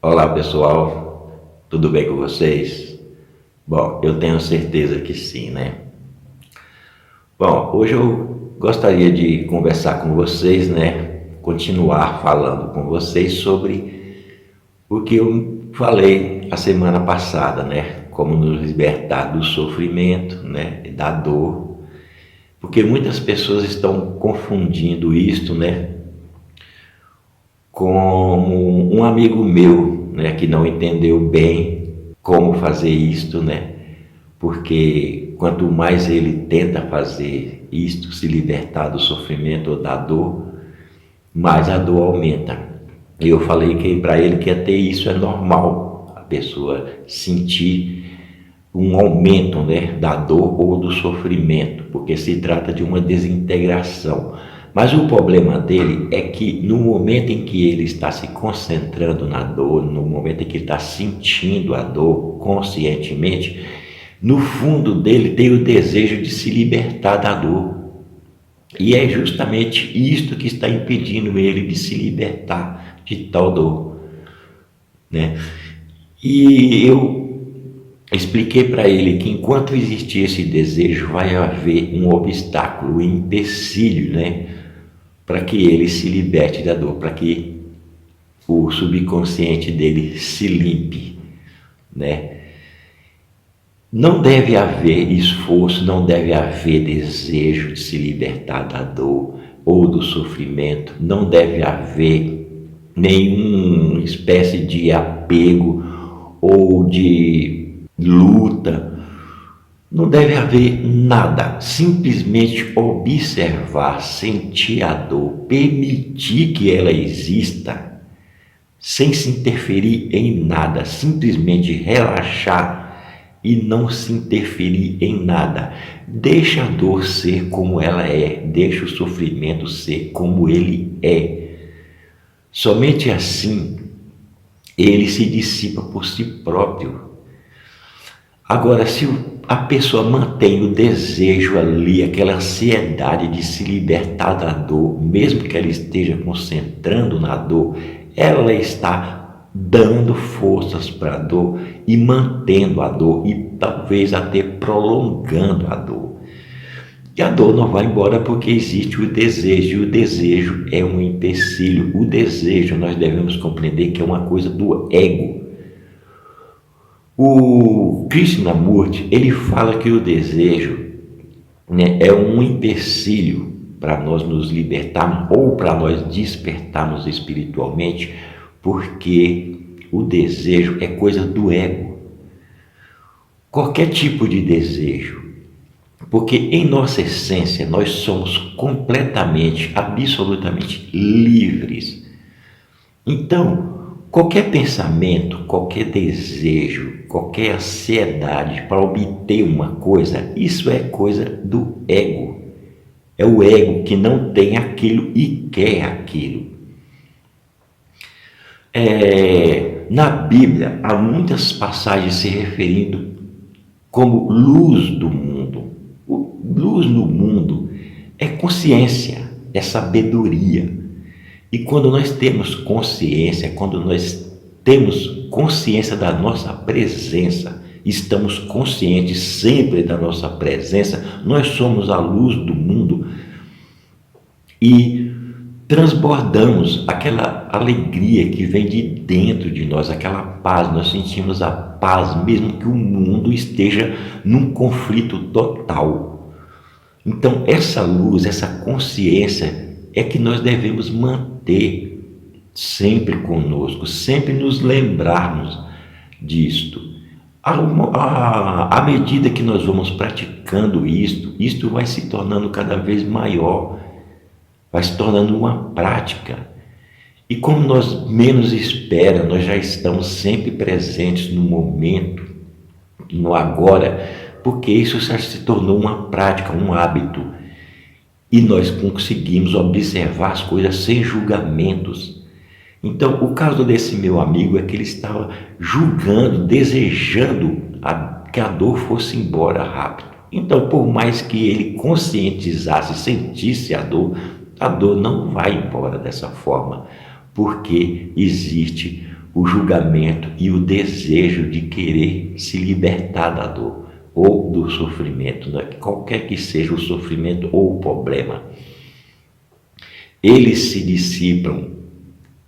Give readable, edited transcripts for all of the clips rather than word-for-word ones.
Olá pessoal, tudo bem com vocês? Bom, eu tenho certeza que sim, né? Bom, hoje eu gostaria de conversar com vocês, né? Continuar falando com vocês sobre o que eu falei a semana passada, né? Como nos libertar do sofrimento, né? Da dor. Porque muitas pessoas estão confundindo isto, né? Como um amigo meu, né, que não entendeu bem como fazer isto, né? Porque quanto mais ele tenta fazer isto, se libertar do sofrimento ou da dor, mais a dor aumenta. E eu falei que para ele que até isso é normal, a pessoa sentir um aumento, né, da dor ou do sofrimento, porque se trata de uma desintegração. Mas o problema dele é que no momento em que ele está se concentrando na dor, no momento em que ele está sentindo a dor conscientemente, no fundo dele tem o desejo de se libertar da dor. E é justamente isto que está impedindo ele de se libertar de tal dor, né? E eu expliquei para ele que enquanto existir esse desejo, vai haver um obstáculo, um empecilho, né? Para que ele se liberte da dor, para que o subconsciente dele se limpe, né? Não deve haver esforço, não deve haver desejo de se libertar da dor ou do sofrimento, não deve haver nenhuma espécie de apego ou de luta, não deve haver nada, simplesmente observar, sentir a dor, permitir que ela exista, sem se interferir em nada, simplesmente relaxar e não se interferir em nada. Deixa a dor ser como ela é, deixa o sofrimento ser como ele é. Somente assim ele se dissipa por si próprio. Agora, se a pessoa mantém o desejo ali, aquela ansiedade de se libertar da dor, mesmo que ela esteja concentrando na dor, ela está dando forças para a dor e mantendo a dor e talvez até prolongando a dor. E a dor não vai embora porque existe o desejo, e o desejo é um empecilho. O desejo nós devemos compreender que é uma coisa do ego. O Krishnamurti, ele fala que o desejo, né, é um empecilho para nós nos libertarmos ou para nós despertarmos espiritualmente, porque o desejo é coisa do ego. Qualquer tipo de desejo, porque em nossa essência nós somos completamente, absolutamente livres. Então, qualquer pensamento, qualquer desejo, qualquer ansiedade para obter uma coisa, isso é coisa do ego. É o ego que não tem aquilo e quer aquilo. Na Bíblia há muitas passagens se referindo como luz do mundo. Luz no mundo é consciência, é sabedoria. E quando nós temos consciência, quando nós temos consciência da nossa presença, estamos conscientes sempre da nossa presença, nós somos a luz do mundo e transbordamos aquela alegria que vem de dentro de nós, aquela paz, nós sentimos a paz mesmo que o mundo esteja num conflito total. Então essa luz, essa consciência é que nós devemos manter sempre conosco, sempre nos lembrarmos disto. À medida que nós vamos praticando isto vai se tornando cada vez maior, vai se tornando uma prática. E como nós menos esperamos, nós já estamos sempre presentes no momento, no agora, porque isso já se tornou uma prática, um hábito. E nós conseguimos observar as coisas sem julgamentos. Então, o caso desse meu amigo é que ele estava julgando, desejando que a dor fosse embora rápido. Então, por mais que ele conscientizasse, sentisse a dor não vai embora dessa forma, porque existe o julgamento e o desejo de querer se libertar da dor ou do sofrimento, né? Qualquer que seja o sofrimento ou o problema, eles se dissipam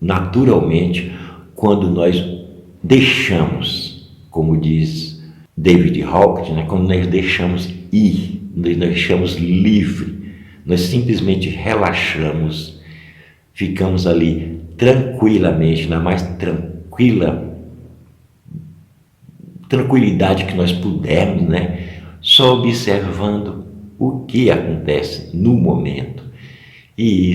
naturalmente quando nós deixamos, como diz David Hawkins, né? Quando nós deixamos ir, nós deixamos livre, nós simplesmente relaxamos, ficamos ali tranquilamente, na mais tranquilidade que nós pudermos, né? Só observando o que acontece no momento. E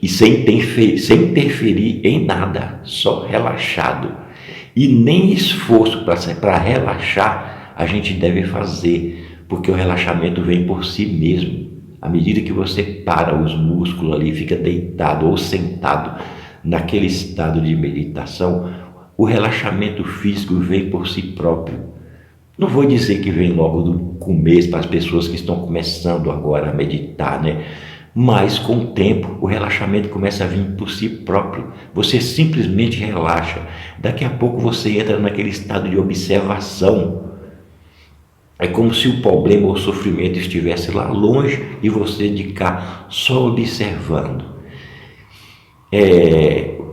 sem interferir em nada, só relaxado. E nem esforço para relaxar a gente deve fazer, porque o relaxamento vem por si mesmo. À medida que você para os músculos ali, fica deitado ou sentado naquele estado de meditação, o relaxamento físico vem por si próprio. Não vou dizer que vem logo do começo para as pessoas que estão começando agora a meditar, né? Mas com o tempo o relaxamento começa a vir por si próprio. Você simplesmente relaxa. Daqui a pouco você entra naquele estado de observação. É como se o problema ou o sofrimento estivesse lá longe e você de cá só observando.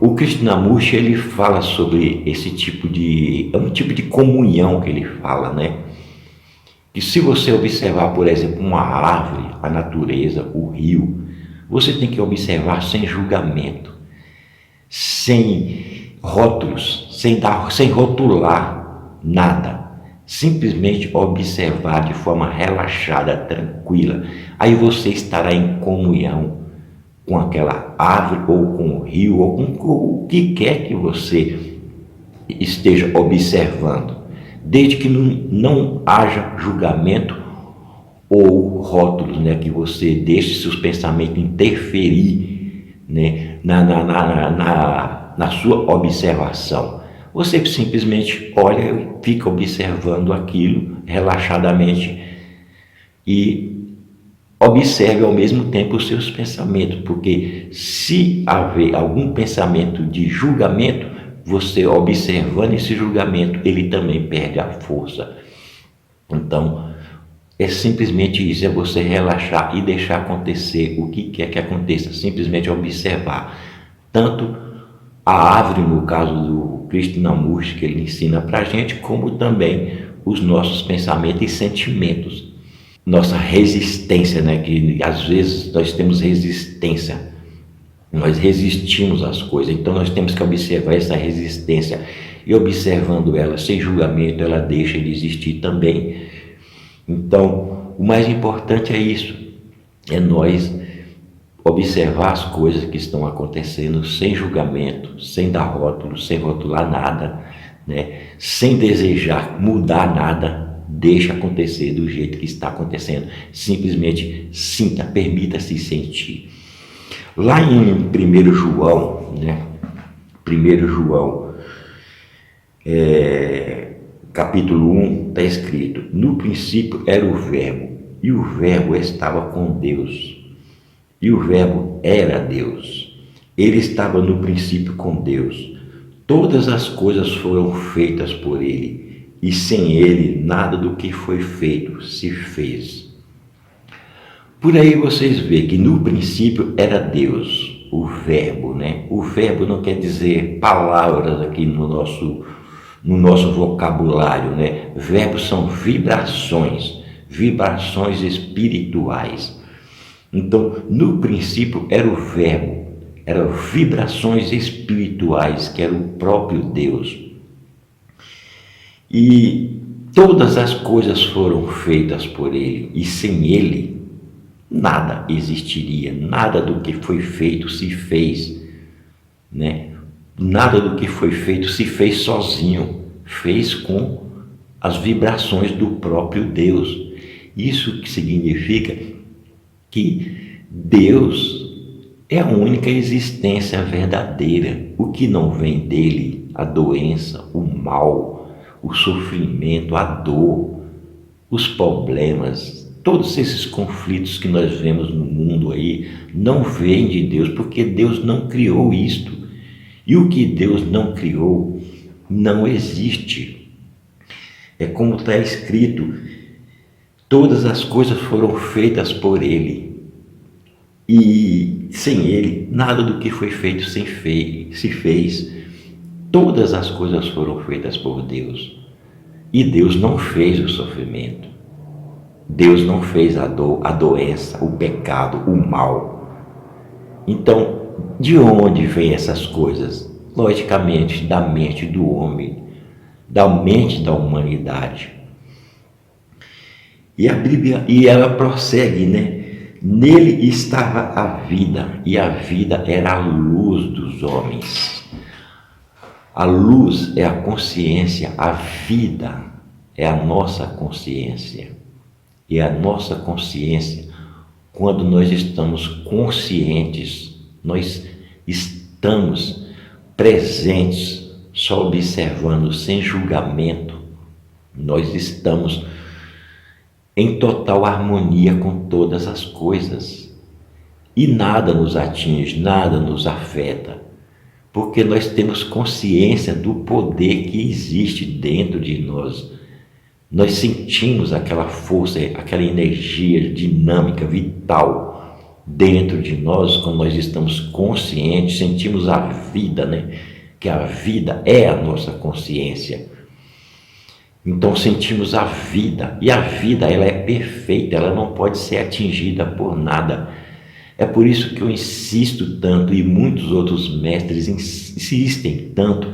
O Krishnamurti, ele fala sobre esse tipo de... é um tipo de comunhão que ele fala, né? Que se você observar, por exemplo, uma árvore, a natureza, o rio, você tem que observar sem julgamento, sem rótulos, sem rotular nada. Simplesmente observar de forma relaxada, tranquila. Aí você estará em comunhão com aquela árvore, ou com o rio, ou com o que quer que você esteja observando, desde que não haja julgamento ou rótulos, né, que você deixe seus pensamentos interferir, né, na sua observação. Você simplesmente olha e fica observando aquilo relaxadamente e observe ao mesmo tempo os seus pensamentos, porque se haver algum pensamento de julgamento, você observando esse julgamento, ele também perde a força. Então, é simplesmente isso, é você relaxar e deixar acontecer o que quer que aconteça, simplesmente observar. Tanto a árvore, no caso do Krishnamurti, que ele ensina para a gente, como também os nossos pensamentos e sentimentos. Nossa resistência, né? Que às vezes nós temos resistência, nós resistimos às coisas, então nós temos que observar essa resistência e observando ela sem julgamento, ela deixa de existir também. Então, o mais importante é isso, é nós observar as coisas que estão acontecendo sem julgamento, sem dar rótulo, sem rotular nada, né? Sem desejar mudar nada. Deixa acontecer do jeito que está acontecendo. Simplesmente sinta, permita-se sentir. Lá em 1 João, né? 1 João, capítulo 1, está escrito: no princípio era o Verbo, e o Verbo estava com Deus, e o Verbo era Deus. Ele estava no princípio com Deus. Todas as coisas foram feitas por ele, e sem ele nada do que foi feito se fez. Por aí vocês veem que no princípio era Deus, o Verbo, né? O Verbo não quer dizer palavras aqui no nosso vocabulário, né? Verbos são vibrações espirituais. Então, no princípio era o Verbo, eram vibrações espirituais, que era o próprio Deus. E todas as coisas foram feitas por ele, e sem ele nada existiria, nada do que foi feito se fez, né? Nada do que foi feito se fez sozinho, fez com as vibrações do próprio Deus. Isso que significa que Deus é a única existência verdadeira. O que não vem dele, a doença, o mal, o sofrimento, a dor, os problemas, todos esses conflitos que nós vemos no mundo aí, não vêm de Deus, porque Deus não criou isto. E o que Deus não criou não existe. É como está escrito: todas as coisas foram feitas por Ele, e sem Ele nada do que foi feito se fez. Todas as coisas foram feitas por Deus, e Deus não fez o sofrimento, Deus não fez a dor, a doença, o pecado, o mal. Então, de onde vêm essas coisas? Logicamente, da mente do homem, da mente da humanidade. E a Bíblia, e ela prossegue, né? Nele estava a vida, e a vida era a luz dos homens. A luz é a consciência, a vida é a nossa consciência. E a nossa consciência, quando nós estamos conscientes, nós estamos presentes, só observando, sem julgamento, nós estamos em total harmonia com todas as coisas. E nada nos atinge, nada nos afeta, porque nós temos consciência do poder que existe dentro de nós. Nós sentimos aquela força, aquela energia dinâmica, vital dentro de nós, quando nós estamos conscientes, sentimos a vida, né? Que a vida é a nossa consciência. Então sentimos a vida, e a vida ela é perfeita, ela não pode ser atingida por nada. É por isso que eu insisto tanto, e muitos outros mestres insistem tanto,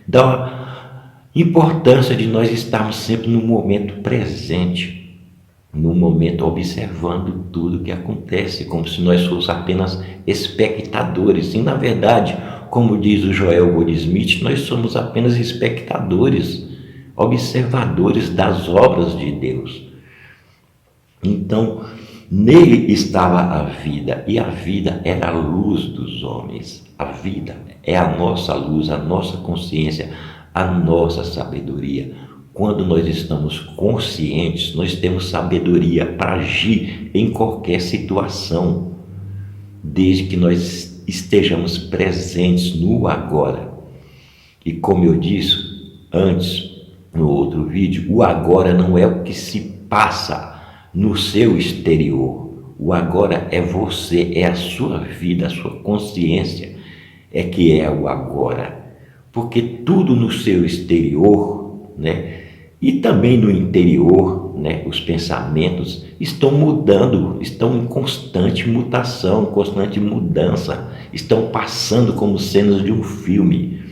da importância de nós estarmos sempre no momento presente, no momento observando tudo que acontece, como se nós fôssemos apenas espectadores. E na verdade, como diz o Joel Goldsmith, nós somos apenas espectadores, observadores das obras de Deus. Então, nele estava a vida, e a vida era a luz dos homens. A vida é a nossa luz, a nossa consciência, a nossa sabedoria. Quando nós estamos conscientes, nós temos sabedoria para agir em qualquer situação, desde que nós estejamos presentes no agora. E como eu disse antes, no outro vídeo, o agora não é o que se passa no seu exterior. O agora é você, é a sua vida, a sua consciência é que é o agora. Porque tudo no seu exterior, né, e também no interior, né, os pensamentos estão mudando, estão em constante mutação, constante mudança, estão passando como cenas de um filme.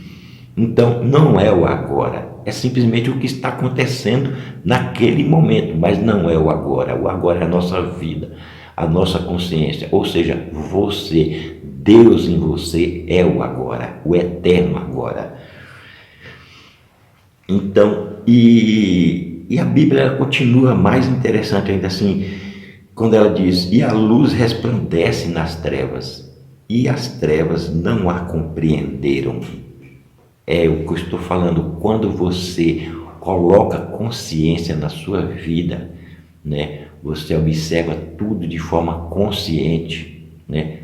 Então, não é o agora, é simplesmente o que está acontecendo naquele momento, mas não é o agora. O agora é a nossa vida, a nossa consciência, ou seja, você, Deus em você é o agora, o eterno agora. Então, e a Bíblia ela continua mais interessante ainda assim, quando ela diz: e a luz resplandece nas trevas, e as trevas não a compreenderam. É o que eu estou falando, quando você coloca consciência na sua vida, né? Você observa tudo de forma consciente, né?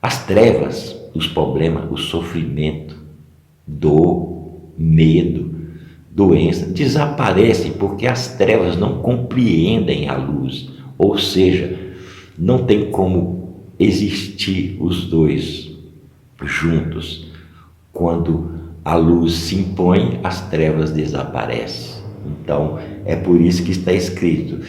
As trevas, os problemas, o sofrimento, dor, medo, doença, desaparecem porque as trevas não compreendem a luz, ou seja, não tem como existir os dois juntos. Quando a luz se impõe, as trevas desaparecem. Então, é por isso que está escrito: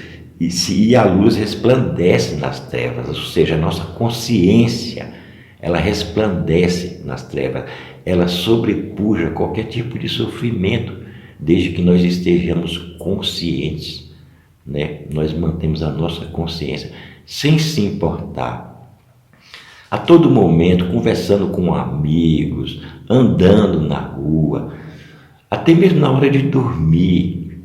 e a luz resplandece nas trevas, ou seja, a nossa consciência, ela resplandece nas trevas, ela sobrepuja qualquer tipo de sofrimento, desde que nós estejamos conscientes, né? Nós mantemos a nossa consciência sem se importar. A todo momento, conversando com amigos, andando na rua, até mesmo na hora de dormir,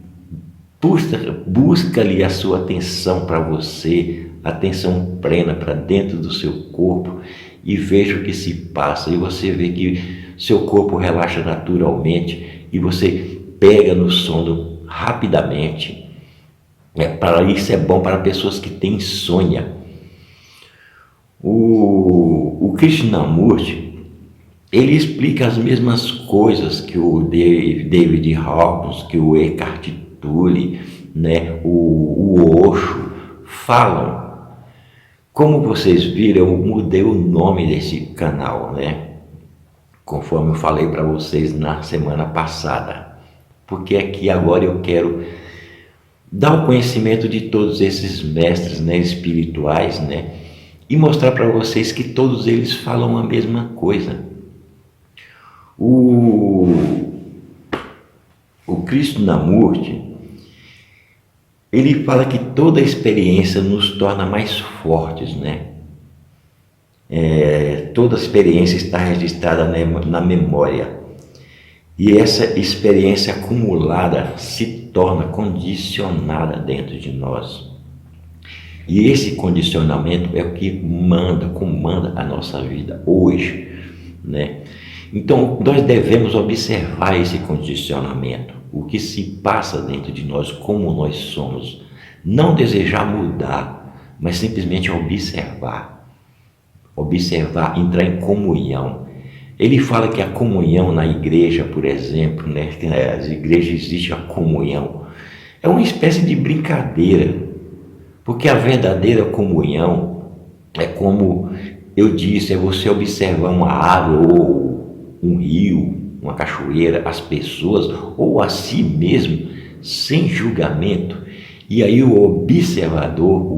busca ali a sua atenção para você, atenção plena para dentro do seu corpo, e veja o que se passa, e você vê que seu corpo relaxa naturalmente, e você pega no sono rapidamente. Para isso é bom para pessoas que têm insônia. O Krishnamurti, Ele explica as mesmas coisas que o David Hawkins, que o Eckhart Tolle, né, o Osho falam. Como vocês viram, eu mudei o nome desse canal, né? Conforme eu falei para vocês na semana passada. Porque aqui agora eu quero dar o conhecimento de todos esses mestres, né, espirituais, né? E mostrar para vocês que todos eles falam a mesma coisa. O Krishnamurti, ele fala que toda experiência nos torna mais fortes, né? Toda experiência está registrada na memória. E essa experiência acumulada se torna condicionada dentro de nós. E esse condicionamento é o que comanda a nossa vida hoje, né? Então, nós devemos observar esse condicionamento, o que se passa dentro de nós, como nós somos. Não desejar mudar, mas simplesmente observar. Observar, entrar em comunhão. Ele fala que a comunhão na igreja, por exemplo, né, que nas igrejas existe a comunhão. É uma espécie de brincadeira, porque a verdadeira comunhão é como eu disse, é você observar uma árvore ou um rio, uma cachoeira, as pessoas ou a si mesmo, sem julgamento. E aí o observador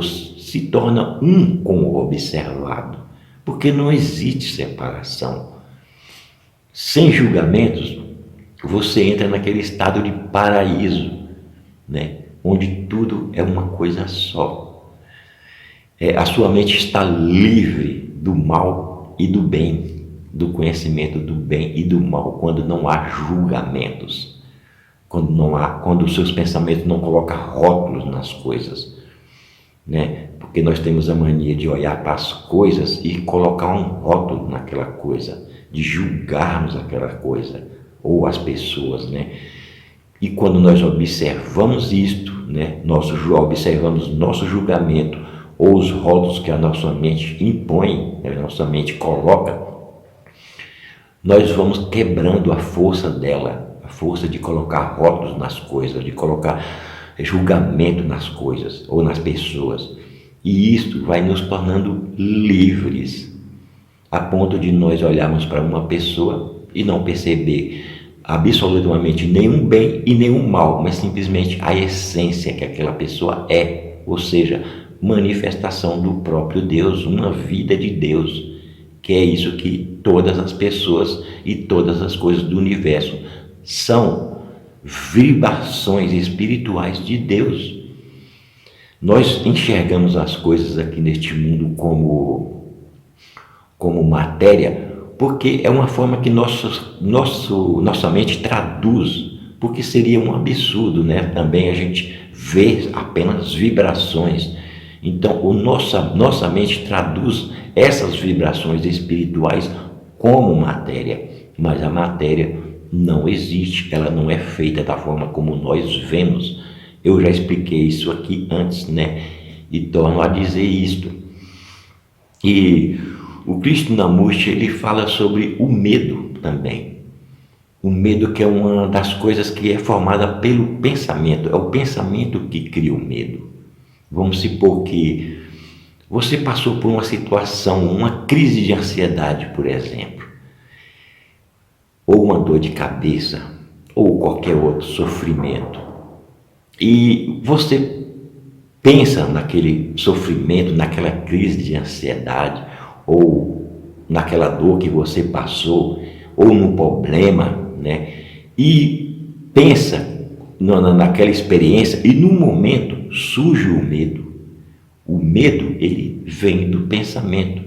se torna um com o observado, porque não existe separação. Sem julgamentos, você entra naquele estado de paraíso, né? Onde tudo é uma coisa só. A sua mente está livre do mal e do bem, do conhecimento do bem e do mal, quando não há julgamentos, quando os seus pensamentos não colocam rótulos nas coisas, né? Porque nós temos a mania de olhar para as coisas e colocar um rótulo naquela coisa, de julgarmos aquela coisa ou as pessoas, né? E quando nós observamos isto, né, observamos nosso julgamento ou os rótulos que a nossa mente impõe, a nossa mente coloca, nós vamos quebrando a força dela, a força de colocar rótulos nas coisas, de colocar julgamento nas coisas ou nas pessoas. E isto vai nos tornando livres, a ponto de nós olharmos para uma pessoa e não perceber absolutamente nenhum bem e nenhum mal, mas simplesmente a essência que aquela pessoa é, ou seja, manifestação do próprio Deus, uma vida de Deus, que é isso que todas as pessoas e todas as coisas do universo são vibrações espirituais de Deus. Nós enxergamos as coisas aqui neste mundo como matéria, porque é uma forma que nossa mente traduz, porque seria um absurdo, né? Também a gente vê apenas vibrações. Então, nossa mente traduz essas vibrações espirituais como matéria, mas a matéria não existe, ela não é feita da forma como nós vemos. Eu já expliquei isso aqui antes, né? E torno a dizer isto. E o Krishnamurti, ele fala sobre o medo também. O medo, que é uma das coisas que é formada pelo pensamento. É o pensamento que cria o medo. Vamos supor que você passou por uma situação, uma crise de ansiedade, por exemplo, ou uma dor de cabeça, ou qualquer outro sofrimento. E você pensa naquele sofrimento, naquela crise de ansiedade, ou naquela dor que você passou, ou no problema, né? E pensa naquela experiência, e no momento surge o medo. O medo, ele vem do pensamento.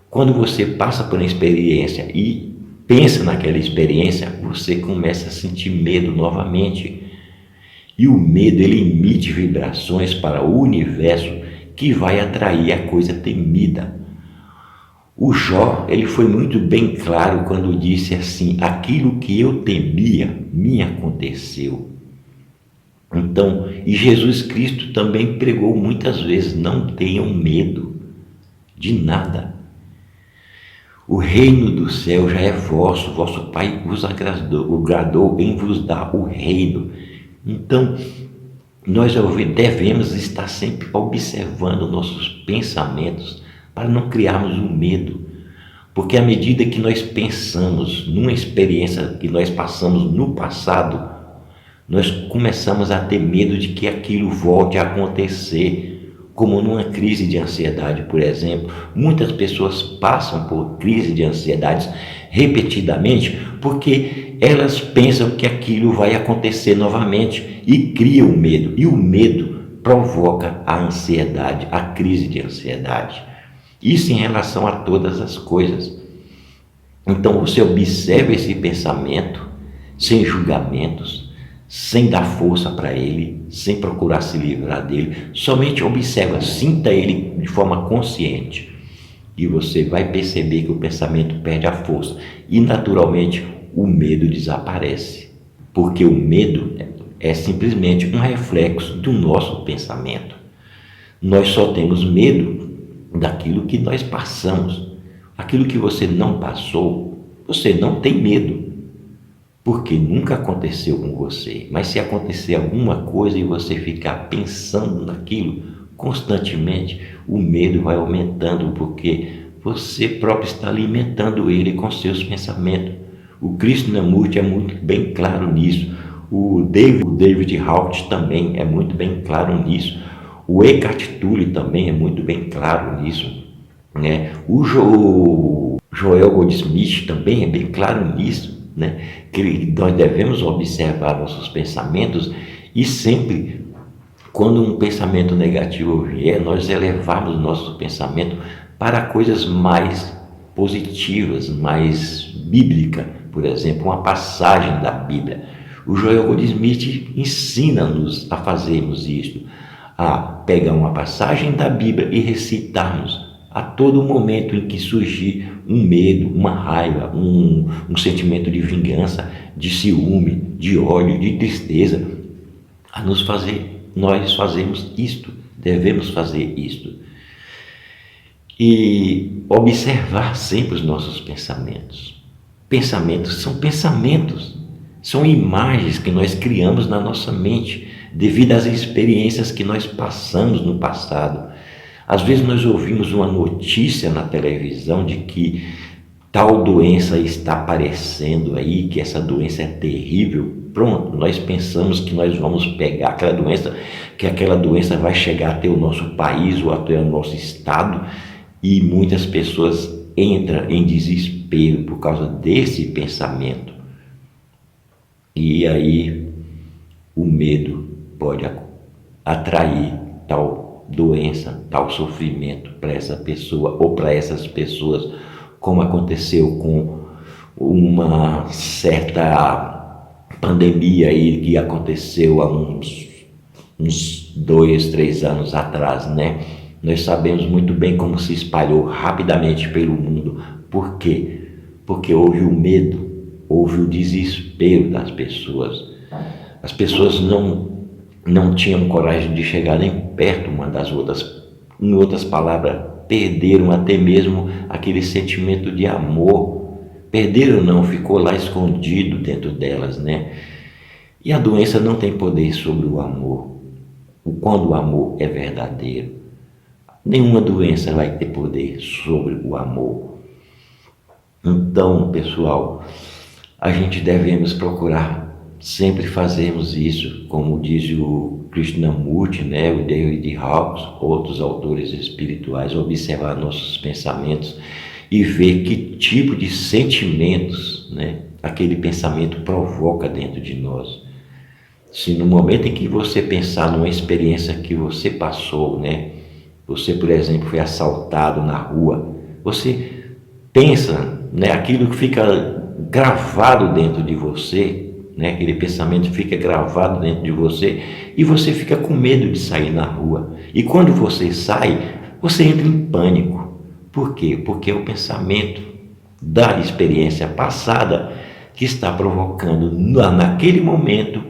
Quando você passa por uma experiência e pensa naquela experiência, você começa a sentir medo novamente. E o medo, ele emite vibrações para o universo que vai atrair a coisa temida. O Jó, ele foi muito bem claro quando disse assim: aquilo que eu temia me aconteceu. Então, e Jesus Cristo também pregou muitas vezes: não tenham medo de nada. O reino do céu já é vosso, vosso Pai vos agradou em vos dar o reino. Então, nós devemos estar sempre observando nossos pensamentos para não criarmos um medo. Porque à medida que nós pensamos numa experiência que nós passamos no passado, nós começamos a ter medo de que aquilo volte a acontecer, como numa crise de ansiedade, por exemplo. Muitas pessoas passam por crise de ansiedade repetidamente porque elas pensam que aquilo vai acontecer novamente e criam medo. E o medo provoca a ansiedade, a crise de ansiedade. Isso em relação a todas as coisas. Então você observa esse pensamento sem julgamentos, sem dar força para ele, sem procurar se livrar dele, somente observa, sinta ele de forma consciente e você vai perceber que o pensamento perde a força e naturalmente o medo desaparece, porque o medo é simplesmente um reflexo do nosso pensamento. Nós só temos medo daquilo que nós passamos. Aquilo que você não passou, você não tem medo, porque nunca aconteceu com você. Mas se acontecer alguma coisa e você ficar pensando naquilo constantemente, o medo vai aumentando, porque você próprio está alimentando ele com seus pensamentos. O Krishnamurti é muito bem claro nisso. O David Haupt também é muito bem claro nisso. O Eckhart Tolle também é muito bem claro nisso, né? O Joel Goldsmith também é bem claro nisso, né? Que nós devemos observar nossos pensamentos e sempre, quando um pensamento negativo vier, nós elevarmos nosso pensamento para coisas mais positivas, mais bíblicas. Por exemplo, uma passagem da Bíblia. O Joel Goldsmith ensina-nos a fazermos isto, a pegar uma passagem da Bíblia e recitarmos a todo momento em que surgir um medo, uma raiva, um sentimento de vingança, de ciúme, de ódio, de tristeza, nós fazemos isto, devemos fazer isto. E observar sempre os nossos pensamentos. Pensamentos, são imagens que nós criamos na nossa mente, devido às experiências que nós passamos no passado. Às vezes nós ouvimos uma notícia na televisão de que tal doença está aparecendo aí, que essa doença é terrível. Pronto, nós pensamos que nós vamos pegar aquela doença, que aquela doença vai chegar até o nosso país ou até o nosso estado, e muitas pessoas entram em desespero por causa desse pensamento. E aí o medo pode atrair tal doença, tal sofrimento para essa pessoa ou para essas pessoas, como aconteceu com uma certa pandemia aí que aconteceu há uns 2, 3 anos atrás, né? Nós sabemos muito bem como se espalhou rapidamente pelo mundo. Por quê? Porque houve o medo, houve o desespero das pessoas. As pessoas não tinham coragem de chegar nem perto uma das outras. Em outras palavras, perderam até mesmo aquele sentimento de amor. Perderam não, ficou lá escondido dentro delas, né? E a doença não tem poder sobre o amor. Quando o amor é verdadeiro, nenhuma doença vai ter poder sobre o amor. Então, pessoal, a gente devemos procurar sempre fazermos isso, como diz o Krishnamurti, né, o David Hawkins, outros autores espirituais, observar nossos pensamentos e ver que tipo de sentimentos, né, aquele pensamento provoca dentro de nós. Se no momento em que você pensar numa experiência que você passou, né, você, por exemplo, foi assaltado na rua, você pensa, né, aquilo que fica gravado dentro de você, né, aquele pensamento fica gravado dentro de você e você fica com medo de sair na rua. E quando você sai, você entra em pânico. Por quê? Porque é o pensamento da experiência passada que está provocando naquele momento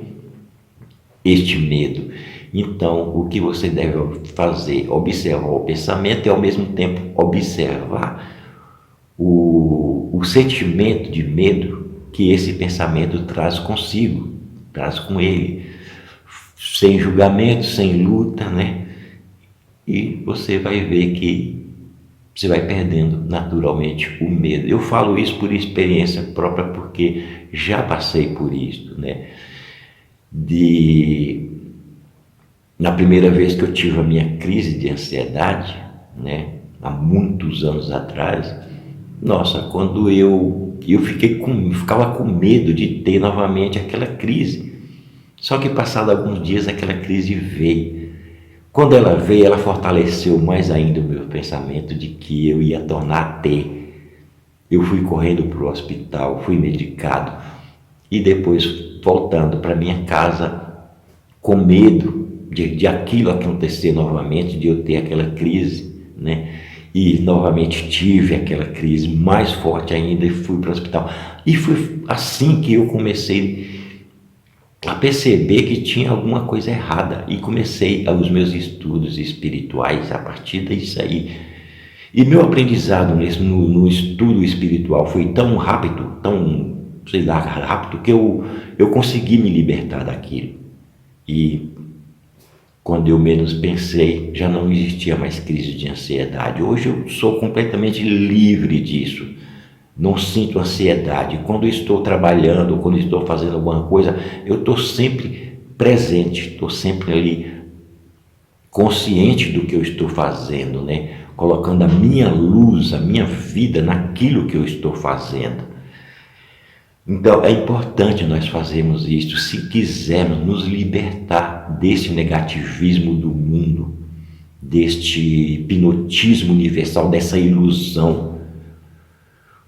este medo. Então, o que você deve fazer? Observar o pensamento e ao mesmo tempo observar o sentimento de medo que esse pensamento traz consigo, traz com ele, sem julgamento, sem luta, né? E você vai ver que você vai perdendo naturalmente o medo. Eu falo isso por experiência própria, porque já passei por isso, né? Na primeira vez que eu tive a minha crise de ansiedade, né? Há muitos anos atrás, nossa, quando eu ficava com medo de ter novamente aquela crise. Só que passado alguns dias aquela crise veio. Quando ela veio, ela fortaleceu mais ainda o meu pensamento de que eu ia tornar a ter. Eu fui correndo para o hospital, fui medicado e depois voltando para minha casa com medo de aquilo acontecer novamente, de eu ter aquela crise, né? E novamente tive aquela crise mais forte ainda e fui para o hospital. E foi assim que eu comecei a perceber que tinha alguma coisa errada e comecei os meus estudos espirituais a partir disso aí. E meu aprendizado no estudo espiritual foi tão rápido, tão, sei lá, rápido, que eu consegui me libertar daquilo. E quando eu menos pensei, já não existia mais crise de ansiedade. Hoje eu sou completamente livre disso. Não sinto ansiedade. Quando eu estou trabalhando, quando eu estou fazendo alguma coisa, eu estou sempre presente, estou sempre ali consciente do que eu estou fazendo, né? Colocando a minha luz, a minha vida naquilo que eu estou fazendo. Então é importante nós fazermos isso se quisermos nos libertar desse negativismo do mundo, deste hipnotismo universal, dessa ilusão.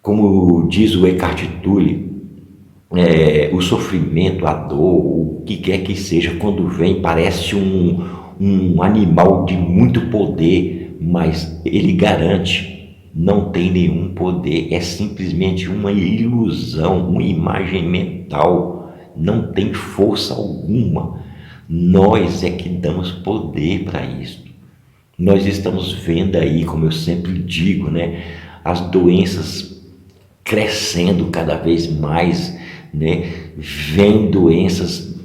Como diz o Eckhart Tolle, o sofrimento, a dor, o que quer que seja, quando vem, parece um animal de muito poder, mas ele garante, não tem nenhum poder, é simplesmente uma ilusão, uma imagem mental, não tem força alguma. Nós é que damos poder para isso. Nós estamos vendo aí, como eu sempre digo, né, as doenças crescendo cada vez mais, né? Vem doenças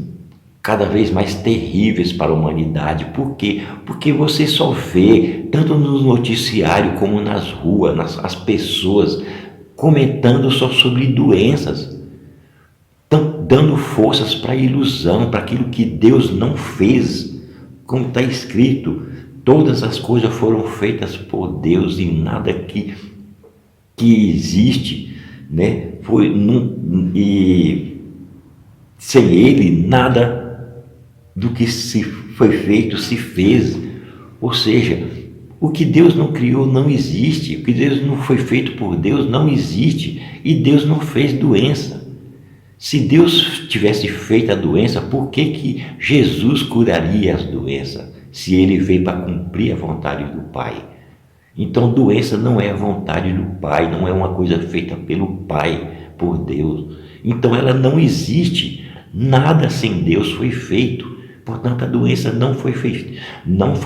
cada vez mais terríveis para a humanidade. Por quê? Porque você só vê, tanto no noticiário como nas ruas, as pessoas comentando só sobre doenças, dando forças para a ilusão, para aquilo que Deus não fez. Como está escrito, todas as coisas foram feitas por Deus e nada que existe, né? E sem ele nada do que se foi feito se fez. Ou seja, o que Deus não criou não existe, o que Deus não foi feito por Deus não existe, e Deus não fez doença. Se Deus tivesse feito a doença, por que Jesus curaria as doenças, se ele veio para cumprir a vontade do Pai? Então doença não é a vontade do Pai, não é uma coisa feita pelo Pai, por Deus. Então ela não existe, nada sem Deus foi feito, portanto a doença não foi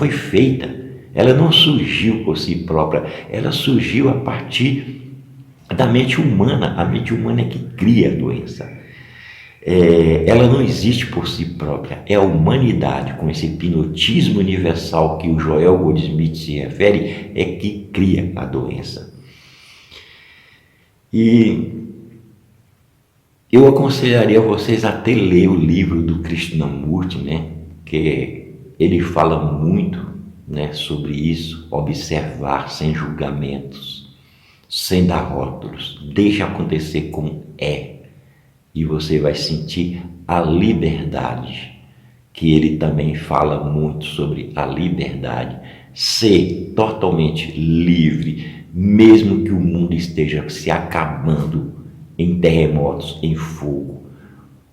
feita, ela não surgiu por si própria, ela surgiu a partir da mente humana. A mente humana é que cria a doença. Ela não existe por si própria, é a humanidade, com esse hipnotismo universal que o Joel Goldsmith se refere, é que cria a doença. E eu aconselharia vocês a ler o livro do Krishnamurti, né? Que ele fala muito, né, sobre isso, observar sem julgamentos, sem dar rótulos, deixa acontecer como é. E você vai sentir a liberdade, que ele também fala muito sobre a liberdade, ser totalmente livre, mesmo que o mundo esteja se acabando em terremotos, em fogo.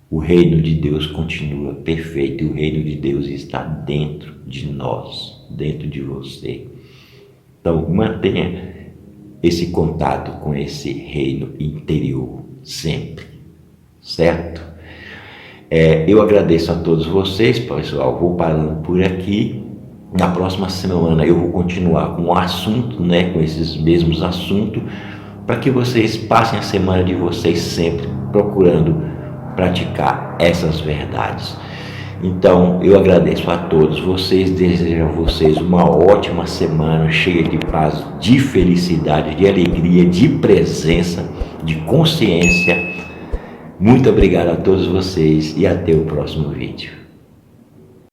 O reino de Deus continua perfeito, e o reino de Deus está dentro de nós, dentro de você. Então mantenha esse contato com esse reino interior sempre. Certo? Eu agradeço a todos vocês, pessoal. Vou parando por aqui. Na próxima semana eu vou continuar com o assunto, né, com esses mesmos assuntos, para que vocês passem a semana de vocês sempre procurando praticar essas verdades. Então, eu agradeço a todos vocês, desejo a vocês uma ótima semana, cheia de paz, de felicidade, de alegria, de presença, de consciência. Muito obrigado a todos vocês e até o próximo vídeo.